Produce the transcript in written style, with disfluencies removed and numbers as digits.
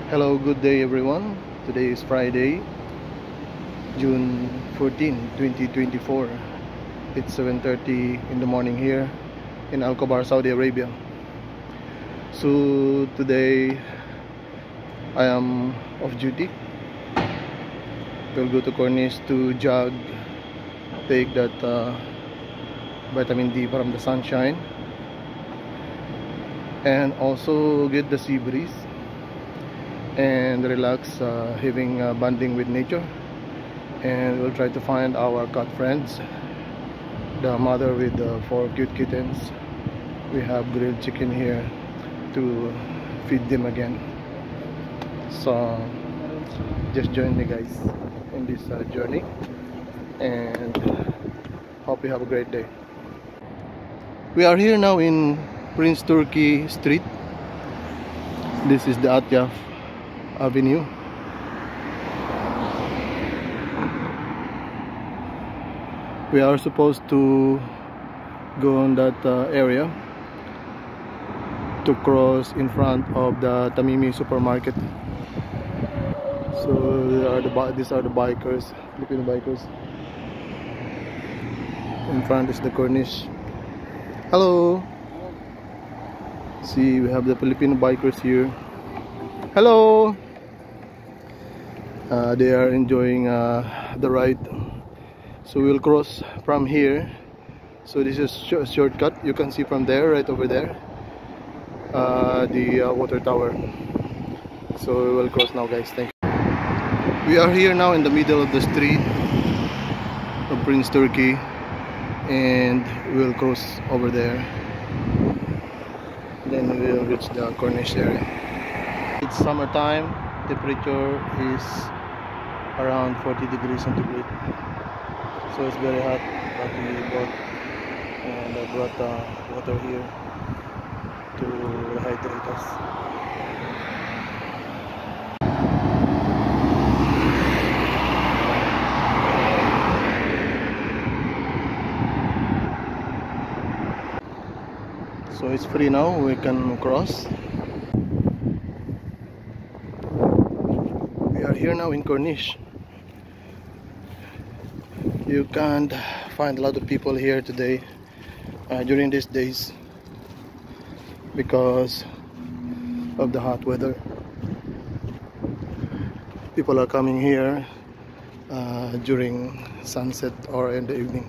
Hello, good day everyone. Today is Friday, June 14, 2024. It's 7:30 in the morning here in Al Khobar, Saudi Arabia. So today I am off duty. We'll go to Corniche to jog, take that vitamin D from the sunshine, and also get the sea breeze and relax, having bonding with nature. And we'll try to find our cat friends, the mother with the 4 cute kittens. We have grilled chicken here to feed them again. So just join me guys in this journey, and hope you have a great day. We are here now in Prince Turki Street. This is the Atyaf Avenue. We are supposed to go on that area to cross in front of the Tamimi supermarket. So these are the bikers, Filipino bikers. In front is the Corniche. Hello. See, we have the Filipino bikers here. Hello. They are enjoying the ride. So we'll cross from here. So this is a shortcut. You can see from there, right over there, the water tower. So we will cross now guys. Thank you. We are here now in the middle of the street of Prince Turki, and we'll cross over there. Then we will reach the Corniche area. It's summertime. Temperature is around 40 degrees centigrade. So it's very hot, but we brought water here to hydrate us. So it's free now, we can cross. We are here now in Corniche. You can't find a lot of people here today during these days because of the hot weather. People are coming here during sunset or in the evening.